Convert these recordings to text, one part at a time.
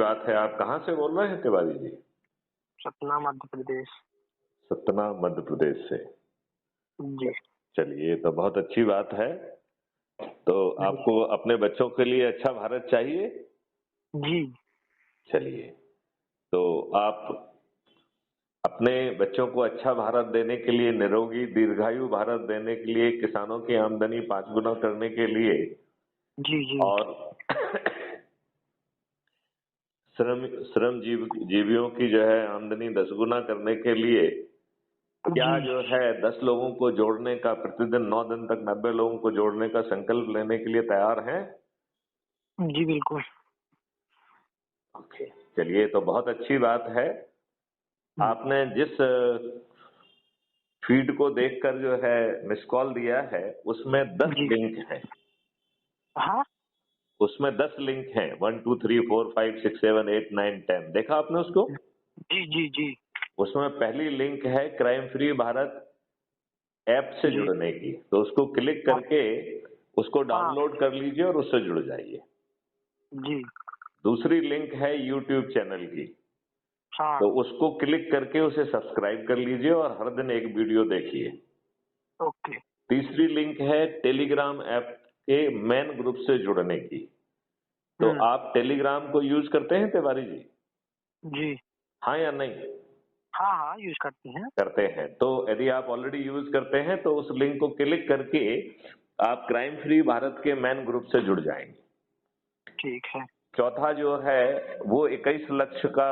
बात है। आप कहाँ से बोल रहे हैं तिवारी जी? सतना मध्य प्रदेश। सतना मध्य प्रदेश से। जी चलिए, ये तो बहुत अच्छी बात है। तो जी आपको अपने बच्चों के लिए अच्छा भारत चाहिए? जी। चलिए, तो आप अपने बच्चों को अच्छा भारत देने के लिए, निरोगी दीर्घायु भारत देने के लिए, किसानों की आमदनी 5 गुना करने के लिए जी जी और जीवियों की जो है आमदनी 10 गुना करने के लिए क्या जी जो है 10 लोगों को जोड़ने का, प्रतिदिन 9 दिन तक 90 लोगों को जोड़ने का संकल्प लेने के लिए तैयार हैं? जी बिल्कुल। ओके, चलिए, तो बहुत अच्छी बात है। आपने जिस फीड को देखकर जो है मिस कॉल दिया है, उसमें 10 जी लिंक हैं। हाँ उसमें 10 लिंक हैं, 1 2 3 4 5 6 7 8 9 10। देखा आपने उसको? जी जी जी उसमें पहली लिंक है क्राइम फ्री भारत ऐप से जी। जुड़ने की, तो उसको क्लिक हाँ करके उसको हाँ डाउनलोड कर लीजिए और उससे जुड़ जाइए। जी दूसरी लिंक है यूट्यूब चैनल की, हाँ। तो उसको क्लिक करके उसे सब्सक्राइब कर लीजिए और हर दिन एक वीडियो देखिए। ओके। तीसरी लिंक है टेलीग्राम ऐप के मेन ग्रुप से जुड़ने की। तो हम्म। आप टेलीग्राम को यूज करते हैं तिवारी जी? जी हाँ या नहीं? हाँ हाँ यूज करते हैं। करते हैं। तो यदि आप ऑलरेडी यूज करते हैं तो उस लिंक को क्लिक करके आप क्राइम फ्री भारत के मेन ग्रुप से जुड़ जाएंगे। ठीक है। चौथा जो है वो 21 लक्ष्य का,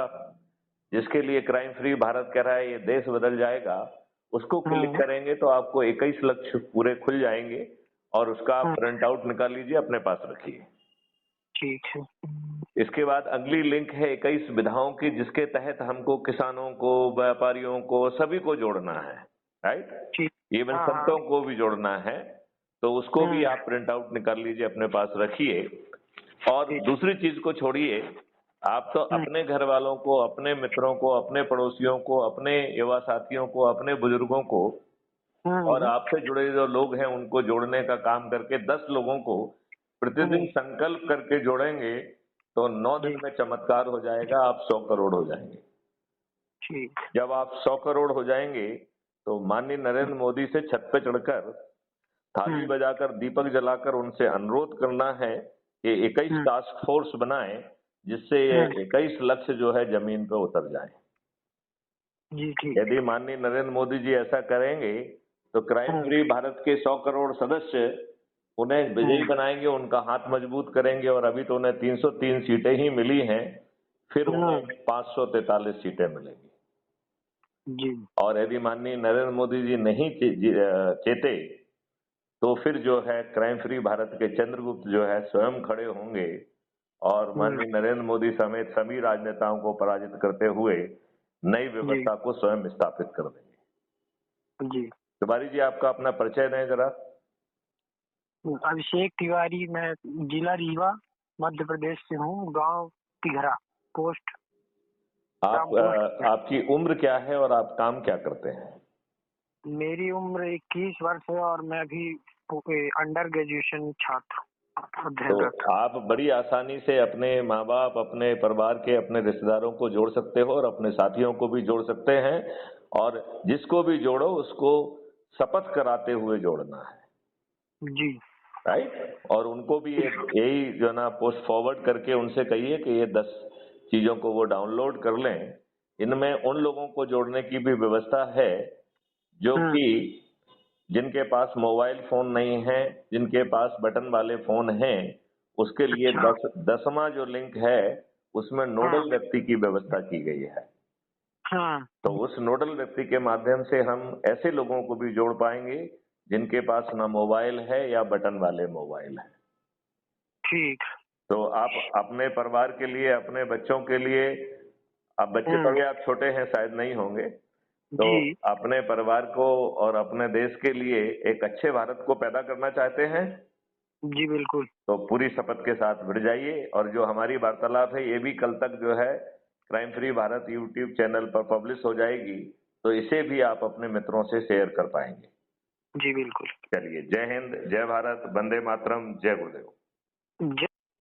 जिसके लिए क्राइम फ्री भारत कह रहा है ये देश बदल जाएगा, उसको क्लिक हम्म करेंगे तो आपको 21 लक्ष्य पूरे खुल जाएंगे और उसका आप हम्म। प्रिंट आउट निकाल लीजिए, अपने पास रखिए। ठीक है। इसके बाद अगली लिंक है 21 विधाओं की, जिसके तहत हमको किसानों को, व्यापारियों को, सभी को जोड़ना है, राइट? ठीक। इवन हाँ हाँ। संतों को भी जोड़ना है। तो उसको भी हम्म। आप प्रिंट आउट निकाल लीजिए, अपने पास रखिए। और ठीक। दूसरी चीज को छोड़िए, आप तो हम्म अपने घर वालों को, अपने मित्रों को, अपने पड़ोसियों को, अपने युवा साथियों को, अपने बुजुर्गों को और हम्म आपसे जुड़े जो लोग हैं उनको जोड़ने का काम करके 10 लोगों को प्रतिदिन हम्म। संकल्प करके जोड़ेंगे तो 9 जी दिन में चमत्कार हो जाएगा, आप 100 करोड़ हो जाएंगे। ठीक। जब आप 100 करोड़ हो जाएंगे तो माननीय नरेंद्र मोदी से छत पे चढ़कर, थाली हम्म बजाकर, दीपक जलाकर उनसे अनुरोध करना है कि 21 हम्म टास्क फोर्स बनाएं, जिससे ये हम्म। 21 लक्ष्य जो है जमीन पे उतर जाए। जी ठीक। यदि माननीय नरेंद्र मोदी जी ऐसा करेंगे तो क्राइम हम्म फ्री भारत के 100 करोड़ सदस्य उन्हें विजयी हम्म बनाएंगे, उनका हाथ मजबूत करेंगे और अभी तो उन्हें 303 सीटें ही मिली हैं, फिर हम्म। उन्हें 543 सीटें मिलेंगी। जी और यदि माननीय नरेंद्र मोदी जी नहीं चेते तो फिर जो है क्राइम फ्री भारत के चंद्रगुप्त जो है स्वयं खड़े होंगे और हम्म। माननीय नरेंद्र मोदी समेत सभी राजनेताओं को पराजित करते हुए नई जी व्यवस्था को स्वयं स्थापित कर देंगे। जी। तिवारी जी, आपका अपना परिचय दें जरा। अभिषेक तिवारी, मैं जिला रीवा मध्य प्रदेश से हूँ, गांव तिघरा पोस्ट, आप ग्राम पोस्ट। आपकी उम्र क्या है और आप काम क्या करते हैं? मेरी उम्र 21 वर्ष है और मैं भी अंडर ग्रेजुएशन छात्र तो अध्ययनरत। आप बड़ी आसानी से अपने माँ बाप, अपने परिवार के, अपने रिश्तेदारों को जोड़ सकते हो और अपने साथियों को भी जोड़ सकते हैं। और जिसको भी जोड़ो उसको शपथ कराते हुए जोड़ना है, जी राइट? और उनको भी यही जो ना पोस्ट फॉरवर्ड करके उनसे कहिए कि ये 10 चीजों को वो डाउनलोड कर लें। इनमें उन लोगों को जोड़ने की भी व्यवस्था है जो हम्म। कि जिनके पास मोबाइल फोन नहीं है, जिनके पास बटन वाले फोन हैं, उसके लिए अच्छा। 10वां जो लिंक है उसमें हाँ नोडल व्यक्ति की व्यवस्था की गई है। हाँ। तो उस नोडल व्यक्ति के माध्यम से हम ऐसे लोगों को भी जोड़ पाएंगे जिनके पास ना मोबाइल है या बटन वाले मोबाइल है। ठीक। तो आप अपने परिवार के लिए, अपने बच्चों के लिए, अब बच्चे तो हम्म। अभी आप छोटे हैं, शायद नहीं होंगे, तो जी अपने परिवार को और अपने देश के लिए एक अच्छे भारत को पैदा करना चाहते हैं जी बिल्कुल। तो पूरी शपथ के साथ भिड़ जाइए। और जो हमारी वार्तालाप है ये भी कल तक जो है crime free Bharat YouTube channel पर पब्लिश हो जाएगी, तो इसे भी आप अपने मित्रों से शेयर कर पाएंगे। जी बिल्कुल। चलिए, जय हिंद, जय भारत, वंदे मातरम, जय गुरुदेव। जय